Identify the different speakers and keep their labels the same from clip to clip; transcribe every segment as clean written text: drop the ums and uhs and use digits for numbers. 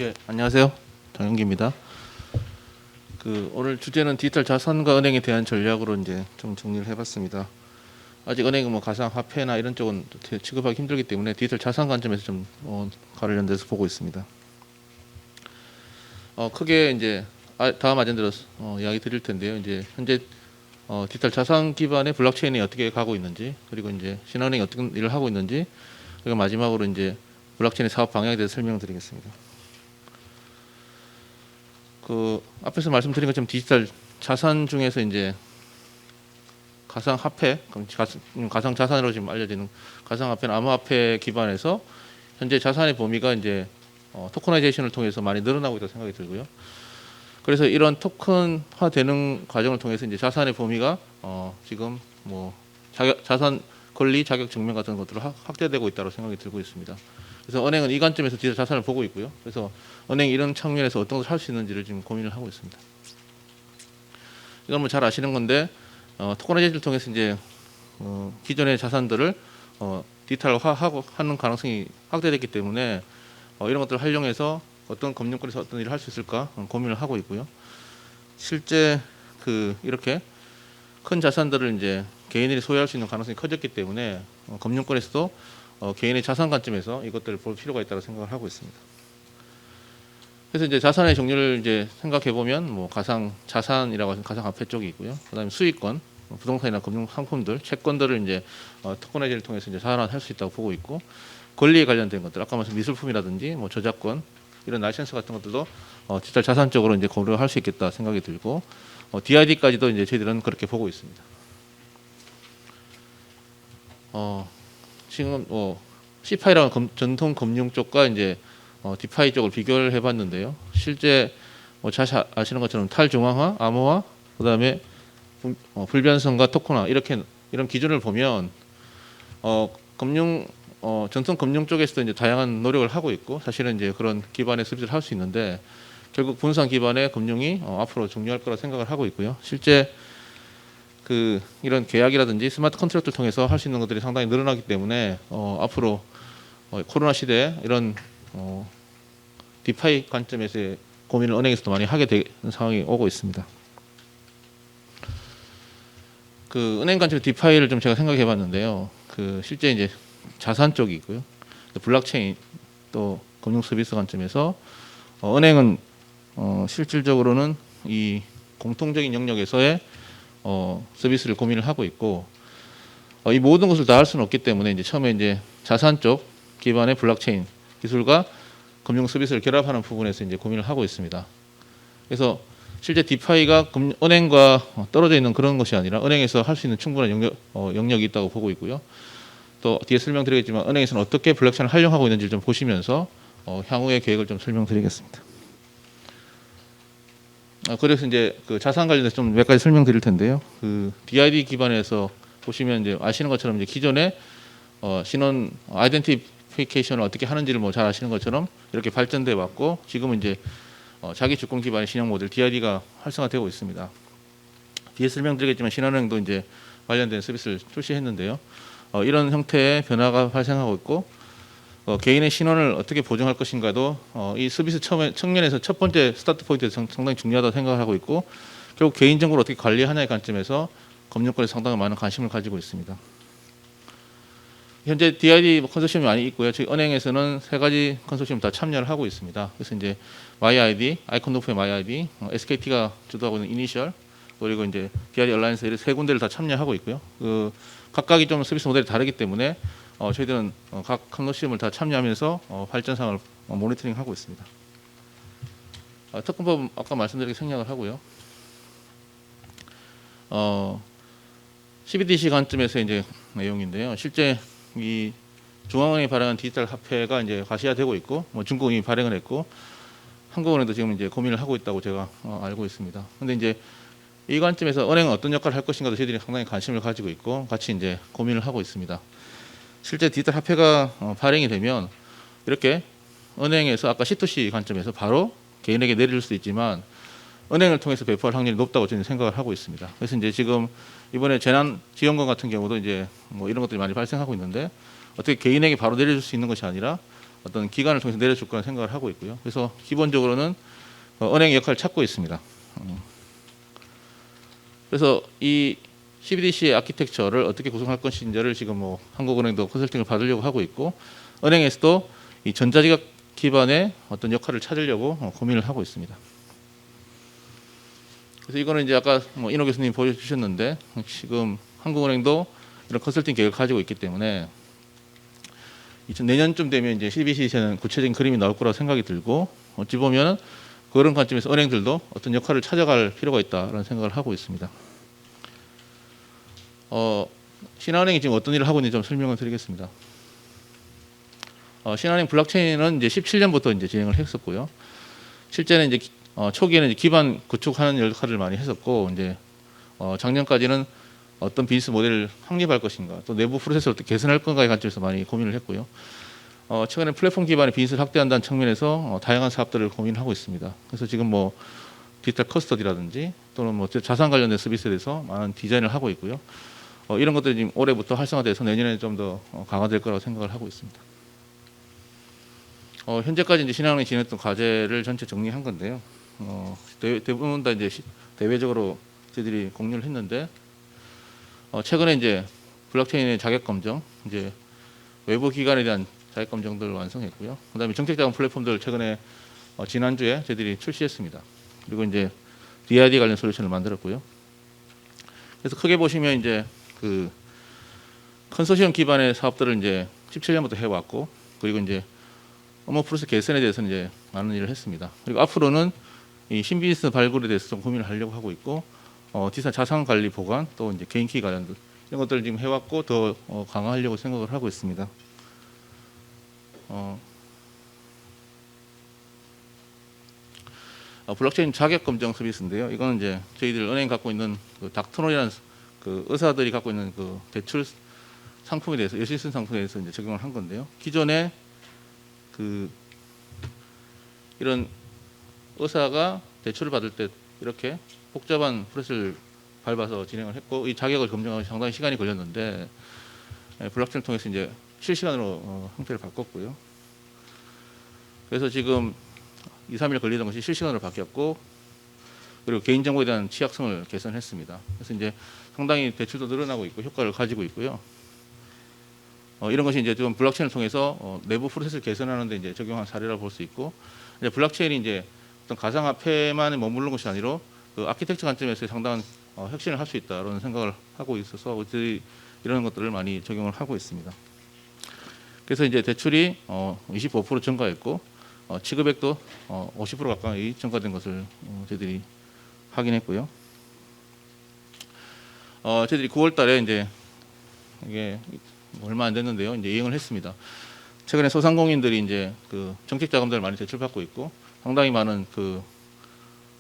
Speaker 1: 예, 안녕하세요. 정영기입니다. 오늘 주제는 디지털 자산과 은행에 대한 전략으로 이제 좀 정리를 해봤습니다. 아직 은행은 뭐 가상화폐나 이런 쪽은 취급하기 힘들기 때문에 디지털 자산 관점에서 좀 관련돼서 보고 있습니다. 크게 이제 다음 아젠다로 이야기 드릴 텐데요. 이제 현재 디지털 자산 기반의 블록체인이 어떻게 가고 있는지, 그리고 이제 신한은행이 어떤 일을 하고 있는지, 그리고 마지막으로 이제 블록체인의 사업 방향에 대해서 설명드리겠습니다. 앞에서 말씀드린 것처럼 디지털 자산 중에서 이제 가상화폐, 가상자산으로 지금 알려지는 가상화폐는 암호화폐 기반에서 현재 자산의 범위가 이제 토커나이제이션을 통해서 많이 늘어나고 있다고 생각이 들고요. 그래서 이런 토큰화되는 과정을 통해서 이제 자산의 범위가 지금 뭐 자산 권리, 자격 증명 같은 것들로 확대되고 있다고 생각이 들고 있습니다. 그래서 은행은 이 관점에서 디지털 자산을 보고 있고요. 그래서 은행이 이런 측면에서 어떤 것을 할 수 있는지를 지금 고민을 하고 있습니다. 이건 뭐 잘 아시는 건데 토커나이제이션을 통해서 이제 기존의 자산들을 디지털화하고 하는 가능성이 확대됐기 때문에 이런 것들을 활용해서 어떤 금융권에서 어떤 일을 할 수 있을까 고민을 하고 있고요. 실제 이렇게 큰 자산들을 이제 개인들이 소유할 수 있는 가능성이 커졌기 때문에 금융권에서도 개인의 자산 관점에서 이것들을 볼 필요가 있다고 생각을 하고 있습니다. 그래서 이제 자산의 종류를 이제 생각해 보면 뭐 가상 자산이라고 하는 가상화폐 쪽이 있고요. 그다음에 수익권, 부동산이나 금융 상품들, 채권들을 이제 토커나이제를 통해서 이제 자산화할 수 있다고 보고 있고, 권리에 관련된 것들, 아까 말씀 미술품이라든지 뭐 저작권 이런 라이센스 같은 것들도 디지털 자산 쪽으로 이제 고려할 수 있겠다 생각이 들고, DID까지도 이제 저희들은 그렇게 보고 있습니다. 지금 CFI라는 전통 금융 쪽과 이제 디파이 쪽을 비교를 해봤는데요. 실제 잘 아시는 것처럼 탈중앙화, 암호화, 그다음에 불변성과 토큰화 이런 기준을 보면 전통 금융 쪽에서도 이제 다양한 노력을 하고 있고, 사실은 이제 그런 기반의 서비스를 할 수 있는데 결국 분산 기반의 금융이 앞으로 중요할 거라 생각을 하고 있고요. 실제 이런 계약이라든지 스마트 컨트랙트를 통해서 할 수 있는 것들이 상당히 늘어나기 때문에 앞으로 코로나 시대에 이런 디파이 관점에서의 고민을 은행에서도 많이 하게 되는 상황이 오고 있습니다. 은행 관점 디파이를 좀 제가 생각해 봤는데요. 실제 이제 자산 쪽이 있고요. 블록체인 또 금융 서비스 관점에서 은행은 실질적으로는 이 공통적인 영역에서의 서비스를 고민을 하고 있고, 이 모든 것을 다 할 수는 없기 때문에 이제 처음에 이제 자산 쪽 기반의 블록체인 기술과 금융 서비스를 결합하는 부분에서 이제 고민을 하고 있습니다. 그래서 실제 디파이가 은행과 떨어져 있는 그런 것이 아니라 은행에서 할 수 있는 충분한 영역이 있다고 보고 있고요. 또 뒤에 설명드리겠지만 은행에서는 어떻게 블록체인을 활용하고 있는지 좀 보시면서 향후의 계획을 좀 설명드리겠습니다. 그래서 이제 자산 관련해서 좀 몇 가지 설명드릴 텐데요. DID 기반에서 보시면 이제 아시는 것처럼 이제 기존에 신원 아이덴티피케이션을 어떻게 하는지를 뭐 잘 아시는 것처럼 이렇게 발전돼 왔고, 지금은 이제 자기 주권 기반의 신용 모델 DID가 활성화되고 있습니다. 뒤에 설명드리겠지만 신한은행도 이제 관련된 서비스를 출시했는데요. 이런 형태의 변화가 발생하고 있고, 개인의 신원을 어떻게 보정할 것인가도 이 서비스 측면에서 첫 번째 스타트 포인트에서 상당히 중요하다고 생각을 하고 있고, 결국 개인정보를 어떻게 관리하냐의 관점에서 금융권에서 상당히 많은 관심을 가지고 있습니다. 현재 DID 컨소시엄이 많이 있고요. 저희 은행에서는 세 가지 컨소시엄 다 참여를 하고 있습니다. 그래서 이제 마이아이디, 아이콘노프의 마이아이디, SKT가 주도하고 있는 이니셜, 그리고 이제 DID 얼라이언스 이런 세 군데를 다 참여하고 있고요. 각각이 좀 서비스 모델이 다르기 때문에 저희들은 각 컨소시엄을 다 참여하면서 발전상을 모니터링하고 있습니다. 특검법 아까 말씀드린 생략을 하고요. CBDC 관점에서 이제 내용인데요. 실제 이 중앙은행이 발행한 디지털 화폐가 이제 가시화되고 있고, 중국은 이미 발행을 했고, 한국은행도 지금 이제 고민을 하고 있다고 제가 알고 있습니다. 근데 이제 이 관점에서 은행은 어떤 역할을 할 것인가도 저희들이 상당히 관심을 가지고 있고 같이 이제 고민을 하고 있습니다. 실제 디지털 화폐가 발행이 되면 이렇게 은행에서 아까 C2C 관점에서 바로 개인에게 내릴 수도 있지만 은행을 통해서 배포할 확률이 높다고 저는 생각을 하고 있습니다. 그래서 이제 지금 이번에 재난지원금 같은 경우도 이제 뭐 이런 것들이 많이 발생하고 있는데 어떻게 개인에게 바로 내려줄 수 있는 것이 아니라 어떤 기관을 통해서 내려줄 거라는 생각을 하고 있고요. 그래서 기본적으로는 은행 역할을 찾고 있습니다. 그래서 이 CBDC의 아키텍처를 어떻게 구성할 것인지를 지금 뭐 한국은행도 컨설팅을 받으려고 하고 있고, 은행에서도 이 전자지갑 기반의 어떤 역할을 찾으려고 고민을 하고 있습니다. 그래서 이거는 이제 아까 뭐 인호 교수님 보여주셨는데, 지금 한국은행도 이런 컨설팅 계획을 가지고 있기 때문에 내년쯤 되면 이제 CBDC에는 구체적인 그림이 나올 거라고 생각이 들고, 어찌 보면 그런 관점에서 은행들도 어떤 역할을 찾아갈 필요가 있다라는 생각을 하고 있습니다. 신한은행이 지금 어떤 일을 하고 있는지 좀 설명을 드리겠습니다. 신한은행 블록체인은 이제 17년부터 이제 진행을 했었고요. 실제는 이제 초기에는 이제 기반 구축하는 역할을 많이 했었고, 이제 작년까지는 어떤 비즈니스 모델을 확립할 것인가, 또 내부 프로세스를 어떻게 개선할 건가의 관점에서 많이 고민을 했고요. 최근에 플랫폼 기반의 비즈니스를 확대한다는 측면에서 다양한 사업들을 고민하고 있습니다. 그래서 지금 뭐 디지털 커스터디라든지 또는 뭐 자산 관련된 서비스에 대해서 많은 디자인을 하고 있고요. 이런 것들이 지금 올해부터 활성화돼서 내년에 좀 더 강화될 거라고 생각을 하고 있습니다. 현재까지 이제 신한은행이 진행했던 과제를 전체 정리한 건데요. 대부분 다 이제 대외적으로 저희들이 공유를 했는데, 최근에 이제 블록체인의 자격 검정, 이제 외부 기관에 대한 자격 검정들을 완성했고요. 그다음에 정책자금 플랫폼들을 최근에 지난주에 저희들이 출시했습니다. 그리고 이제 DID 관련 솔루션을 만들었고요. 그래서 크게 보시면 이제 그 컨소시엄 기반의 사업들을 이제 17년부터 해왔고, 그리고 이제 업무 프로세스 개선에 대해서는 이제 많은 일을 했습니다. 그리고 앞으로는 이 신비즈니스 발굴에 대해서 좀 고민을 하려고 하고 있고, 디지털 자산 관리 보관, 또 이제 개인키 관련들 이런 것들을 지금 해왔고 더 강화하려고 생각을 하고 있습니다. 블록체인 자격 검정 서비스인데요. 이거는 이제 저희들 은행이 갖고 있는 그 닥터노이라는 그 의사들이 갖고 있는 그 대출 상품에 대해서, 여실슨 상품에 대해서 이제 적용을 한 건데요. 기존에 그 이런 의사가 대출을 받을 때 이렇게 복잡한 프로세스를 밟아서 진행을 했고, 이 자격을 검증하기 상당히 시간이 걸렸는데, 블록체인을 통해서 이제 실시간으로 형태를 바꿨고요. 그래서 지금 2, 3일 걸리던 것이 실시간으로 바뀌었고, 그리고 개인정보에 대한 취약성을 개선했습니다. 그래서 이제 상당히 대출도 늘어나고 있고 효과를 가지고 있고요. 이런 것이 이제 좀 블록체인을 통해서 내부 프로세스를 개선하는 데 이제 적용한 사례라고 볼 수 있고, 이제 블록체인이 이제 어떤 가상화폐만 머무르는 것이 아니라 그 아키텍처 관점에서 상당한 혁신을 할 수 있다라는 생각을 하고 있어서 우리들이 이런 것들을 많이 적용을 하고 있습니다. 그래서 이제 대출이 25% 증가했고, 취급액도 50% 가까이 증가된 것을 저희들이 확인했고요. 저희들이 9월달에 이제 이게 얼마 안 됐는데요, 이제 이행을 했습니다. 최근에 소상공인들이 이제 그 정책 자금들을 많이 대출받고 있고, 상당히 많은 그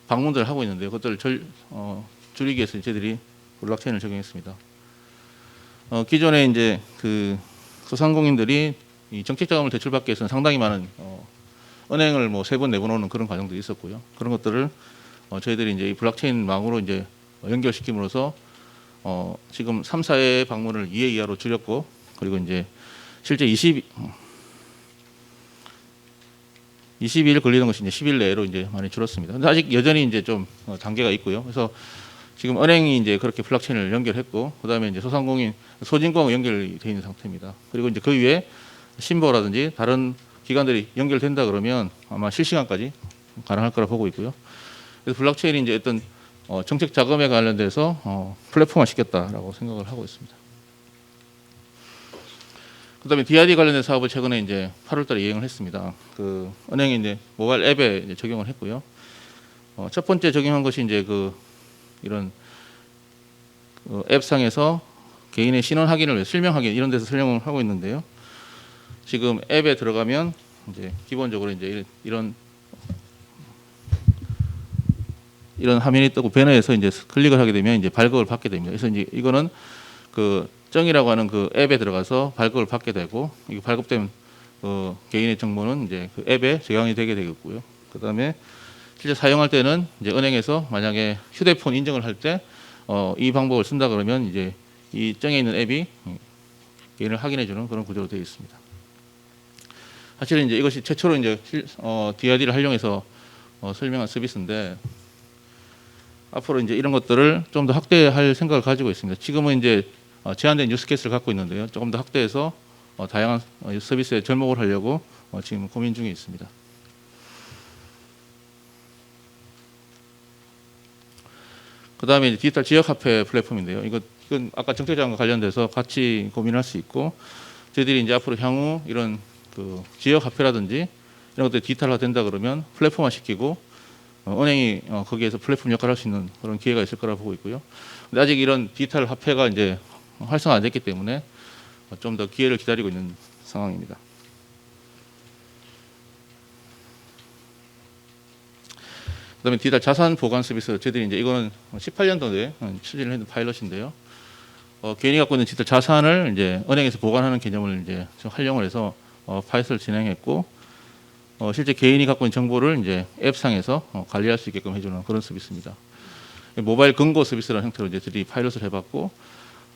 Speaker 1: 방문들을 하고 있는데요. 그것들을 줄이기 위해서 저희들이 블록체인을 적용했습니다. 기존에 이제 그 소상공인들이 이 정책 자금을 대출받기 위해서는 상당히 많은 은행을 뭐 3번, 4번 오는 그런 과정들이 있었고요. 그런 것들을 저희들이 이제 이 블록체인망으로 이제 연결시킴으로써 지금 3, 4회 방문을 2회 이하로 줄였고, 그리고 이제 실제 22일 걸리는 것이 이제 10일 내로 이제 많이 줄었습니다. 근데 아직 여전히 이제 좀 단계가 있고요. 그래서 지금 은행이 이제 그렇게 블록체인을 연결했고, 그다음에 이제 소상공인, 소진공하고 연결이 되어 있는 상태입니다. 그리고 이제 그 위에 신보라든지 다른 기관들이 연결된다 그러면 아마 실시간까지 가능할 거라 보고 있고요. 그래서 블록체인이 이제 어떤 정책 자금에 관련돼서 플랫폼화 시켰다라고 생각을 하고 있습니다. 그다음에 DID 관련된 사업을 최근에 이제 8월달에 이행을 했습니다. 그 은행이 이제 모바일 앱에 이제 적용을 했고요. 첫 번째 적용한 것이 이제 그 이런 앱상에서 개인의 신원 확인을 위해 실명 확인 이런 데서 설명을 하고 있는데요. 지금 앱에 들어가면 이제 기본적으로 이제 이런 화면이 뜨고 배너에서 이제 클릭을 하게 되면 이제 발급을 받게 됩니다. 그래서 이제 이거는 그 정이라고 하는 그 앱에 들어가서 발급을 받게 되고, 이 발급된 개인의 정보는 이제 그 앱에 저장이 되게 되겠고요. 그다음에 실제 사용할 때는 이제 은행에서 만약에 휴대폰 인증을 할 때 이 방법을 쓴다 그러면 이제 이 정에 있는 앱이 개인을 확인해 주는 그런 구조로 되어 있습니다. 사실은 이제 이것이 최초로 이제 DID를 활용해서 설명한 서비스인데 앞으로 이제 이런 것들을 좀 더 확대할 생각을 가지고 있습니다. 지금은 이제 제한된 유스케이스를 갖고 있는데요. 조금 더 확대해서 다양한 서비스에 접목을 하려고 지금 고민 중에 있습니다. 그 다음에 디지털 지역 화폐 플랫폼인데요. 이건 아까 정책장과 관련돼서 같이 고민할 수 있고 저희들이 이제 앞으로 향후 이런 그 지역 화폐라든지 이런 것들이 디지털화 된다 그러면 플랫폼화 시키고 은행이 거기에서 플랫폼 역할을 할 수 있는 그런 기회가 있을 거라 보고 있고요. 근데 아직 이런 디지털 화폐가 이제 활성화 안 됐기 때문에 좀 더 기회를 기다리고 있는 상황입니다. 그다음에 디지털 자산 보관 서비스 저희들이 이제 이거는 18년도에 추진을 했는 파일럿인데요. 개인이 갖고 있는 디지털 자산을 이제 은행에서 보관하는 개념을 이제 활용을 해서 파일럿을 진행했고 실제 개인이 갖고 있는 정보를 이제 앱상에서 관리할 수 있게끔 해주는 그런 서비스입니다. 모바일 금고 서비스라는 형태로 이제 저희들이 파일럿을 해봤고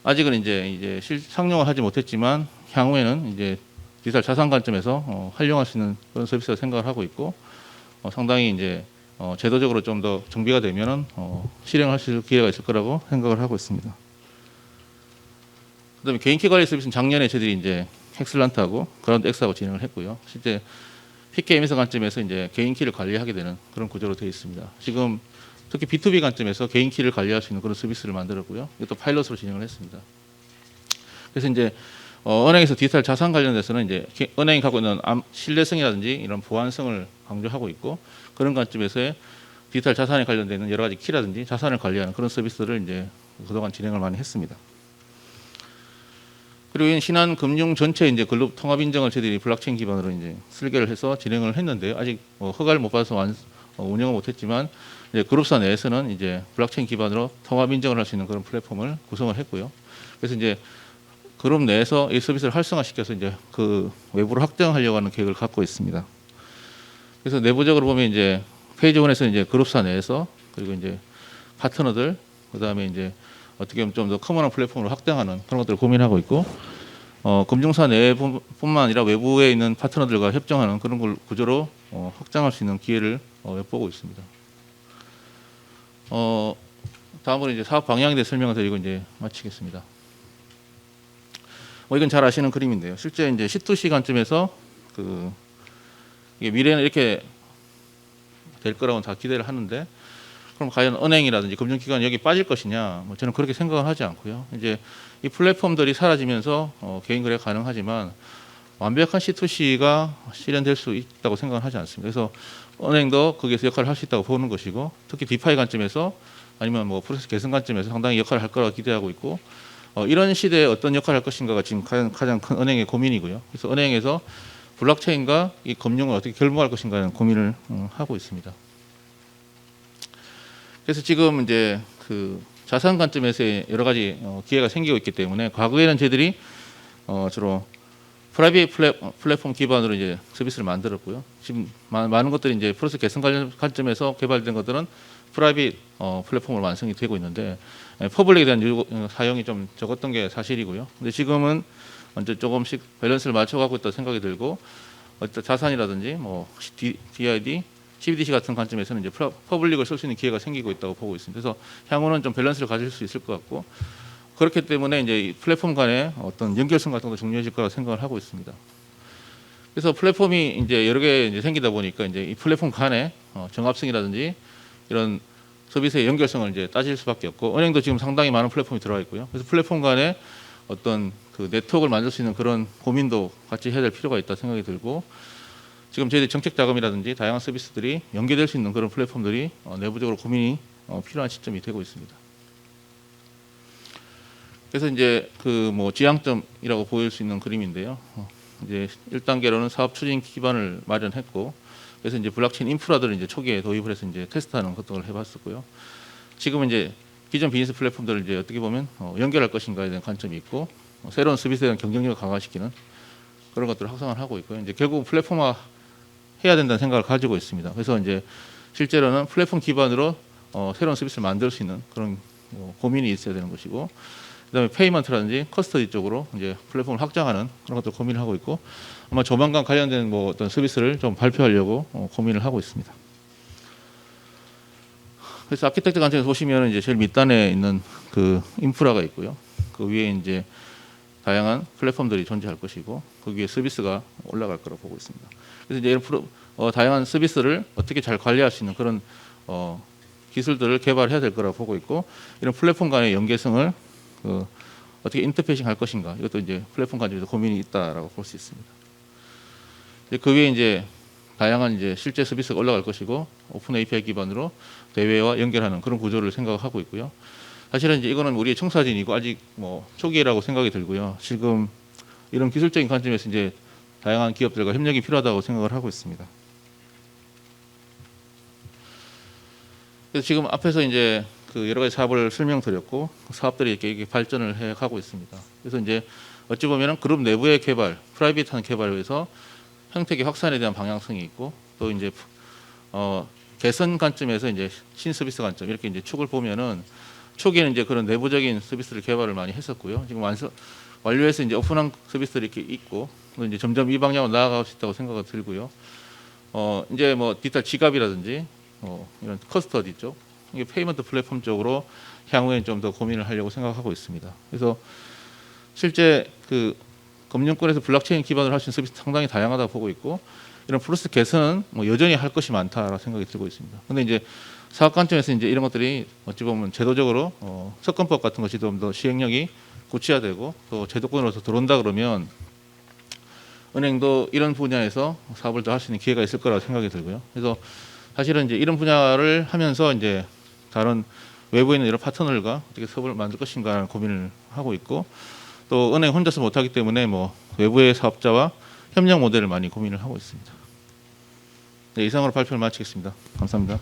Speaker 1: 아직은 이제 상용을 하지 못했지만 향후에는 이제 디지털 자산 관점에서 활용할 수 있는 그런 서비스라고 생각을 하고 있고 상당히 이제 제도적으로 좀 더 정비가 되면은 실행할 수 있을 기회가 있을 거라고 생각을 하고 있습니다. 그다음에 개인키 관리 서비스는 작년에 저희들이 이제 헥슬란트하고 그라운드 X하고 진행을 했고요. 실제 PKM에서 관점에서 이제 개인키를 관리하게 되는 그런 구조로 되어 있습니다. 지금 특히 B2B 관점에서 개인키를 관리할 수 있는 그런 서비스를 만들었고요. 이것도 파일럿으로 진행을 했습니다. 그래서 이제 은행에서 디지털 자산 관련돼서는 이제 은행이 갖고 있는 신뢰성이라든지 이런 보안성을 강조하고 있고 그런 관점에서의 디지털 자산에 관련되는 여러 가지 키라든지 자산을 관리하는 그런 서비스를 이제 그동안 진행을 많이 했습니다. 그리고 신한 금융 전체 이제 글로벌 통합 인증을 저희들이 블록체인 기반으로 이제 설계를 해서 진행을 했는데요. 아직 허가를 못 받아서 운영을 못했지만 이제 그룹사 내에서는 이제 블록체인 기반으로 통합 인증을 할 수 있는 그런 플랫폼을 구성을 했고요. 그래서 이제 그룹 내에서 이 서비스를 활성화시켜서 이제 그 외부로 확장하려고 하는 계획을 갖고 있습니다. 그래서 내부적으로 보면 이제 페이지 1에서 이제 그룹사 내에서 그리고 이제 파트너들 그다음에 이제 어떻게 보면 좀 더 커먼한 플랫폼으로 확장하는 그런 것들을 고민하고 있고 금융사 내뿐만 아니라 외부에 있는 파트너들과 협정하는 그런 걸 구조로 확장할 수 있는 기회를 엿보고 있습니다. 다음으로 이제 사업 방향에 대해 설명을 드리고 이제 마치겠습니다. 이건 잘 아시는 그림인데요. 실제 이제 C2C 관점에서 이게 미래는 이렇게 될 거라고는 다 기대를 하는데 그럼 과연 은행이라든지 금융기관이 여기 빠질 것이냐? 저는 그렇게 생각을 하지 않고요. 이제 이 플랫폼들이 사라지면서 개인 거래가 가능하지만 완벽한 C2C가 실현될 수 있다고 생각을 하지 않습니다. 그래서 은행도 거기에서 역할을 할 수 있다고 보는 것이고 특히 디파이 관점에서 아니면 뭐 프로세스 개선 관점에서 상당히 역할을 할 거라고 기대하고 있고 이런 시대에 어떤 역할을 할 것인가가 지금 가장 큰 은행의 고민이고요. 그래서 은행에서 블록체인과 이 금융을 어떻게 결부할 것인가는 고민을 하고 있습니다. 그래서 지금 이제 그 자산 관점에서 여러 가지 기회가 생기고 있기 때문에 과거에는 저희들이 주로 프라이빗 플랫폼 기반으로 이제 서비스를 만들었고요. 지금 많은 것들이 이제 프로세스 개선 관점에서 개발된 것들은 프라이빗 플랫폼으로 완성이 되고 있는데 퍼블릭에 대한 사용이 좀 적었던 게 사실이고요. 근데 지금은 먼저 조금씩 밸런스를 맞춰가고 있다고 생각이 들고 어떤 자산이라든지 뭐 DID, CBDC 같은 관점에서는 이제 퍼블릭을 쓸 수 있는 기회가 생기고 있다고 보고 있습니다. 그래서 향후는 좀 밸런스를 가질 수 있을 것 같고 그렇기 때문에 이제 이 플랫폼 간의 어떤 연결성 같은 것도 중요해질 거라고 생각을 하고 있습니다. 그래서 플랫폼이 이제 여러 개 이제 생기다 보니까 이제 이 플랫폼 간의 정합성이라든지 이런 서비스의 연결성을 이제 따질 수밖에 없고 은행도 지금 상당히 많은 플랫폼이 들어가 있고요. 그래서 플랫폼 간의 어떤 그 네트워크를 만들 수 있는 그런 고민도 같이 해야 될 필요가 있다 생각이 들고 지금 저희들 정책 자금이라든지 다양한 서비스들이 연계될 수 있는 그런 플랫폼들이 내부적으로 고민이 필요한 시점이 되고 있습니다. 그래서 이제 그 뭐 지향점이라고 보일 수 있는 그림인데요. 이제 1단계로는 사업 추진 기반을 마련했고 그래서 이제 블록체인 인프라들을 이제 초기에 도입을 해서 이제 테스트하는 것들을 해봤었고요. 지금은 이제 기존 비즈니스 플랫폼들을 이제 어떻게 보면 연결할 것인가에 대한 관점이 있고 새로운 서비스에 대한 경쟁력을 강화시키는 그런 것들을 확산을 하고 있고요. 이제 결국 플랫폼화 해야 된다는 생각을 가지고 있습니다. 그래서 이제 실제로는 플랫폼 기반으로 새로운 서비스를 만들 수 있는 그런 고민이 있어야 되는 것이고 그다음에 페이먼트라든지 커스터디 쪽으로 이제 플랫폼을 확장하는 그런 것도 고민을 하고 있고 아마 조만간 관련된 뭐 어떤 서비스를 좀 발표하려고 고민을 하고 있습니다. 그래서 아키텍트 관점에서 보시면 이제 제일 밑단에 있는 그 인프라가 있고요. 그 위에 이제 다양한 플랫폼들이 존재할 것이고 그 위에 서비스가 올라갈 거라고 보고 있습니다. 그래서 이제 이런 다양한 서비스를 어떻게 잘 관리할 수 있는 그런 기술들을 개발해야 될 거라고 보고 있고 이런 플랫폼 간의 연계성을 어떻게 인터페이싱 할 것인가 이것도 이제 플랫폼 관점에서 고민이 있다라고 볼 수 있습니다. 그 위에 이제 다양한 이제 실제 서비스가 올라갈 것이고 오픈 API 기반으로 대외와 연결하는 그런 구조를 생각하고 있고요. 사실은 이제 이거는 우리의 청사진이고 아직 뭐 초기라고 생각이 들고요. 지금 이런 기술적인 관점에서 이제 다양한 기업들과 협력이 필요하다고 생각을 하고 있습니다. 그래서 지금 앞에서 이제 그 여러 가지 사업을 설명드렸고 사업들이 이렇게 발전을 해 가고 있습니다. 그래서 이제 어찌 보면은 그룹 내부의 개발, 프라이빗한 개발을 위해서 형태계 확산에 대한 방향성이 있고 또 이제 개선 관점에서 이제 신서비스 관점 이렇게 이제 축을 보면은 초기에는 이제 그런 내부적인 서비스를 개발을 많이 했었고요. 지금 완료해서 이제 오픈한 서비스들이 이렇게 있고 또 이제 점점 이 방향으로 나아가고 있다고 생각이 들고요. 이제 뭐 디지털 지갑이라든지 이런 커스터디 쪽, 이게 페이먼트 플랫폼 쪽으로 향후에 좀 더 고민을 하려고 생각하고 있습니다. 그래서 실제 그 금융권에서 블록체인 기반으로 할 수 있는 서비스 상당히 다양하다고 보고 있고 이런 프로세스 개선은 뭐 여전히 할 것이 많다라고 생각이 들고 있습니다. 그런데 이제 사업 관점에서 이제 이런 것들이 어찌 보면 제도적으로 특검법 같은 것이 좀 더 시행력이 구체화되고 또 제도권으로서 들어온다 그러면 은행도 이런 분야에서 사업을 더 할 수 있는 기회가 있을 거라고 생각이 들고요. 그래서 사실은 이제 이런 분야를 하면서 이제 다른 외부에 있는 여러 파트너들과 어떻게 사업을 만들 것인가라는 고민을 하고 있고 또 은행 혼자서 못하기 때문에 뭐 외부의 사업자와 협력 모델을 많이 고민을 하고 있습니다. 네, 이상으로 발표를 마치겠습니다. 감사합니다.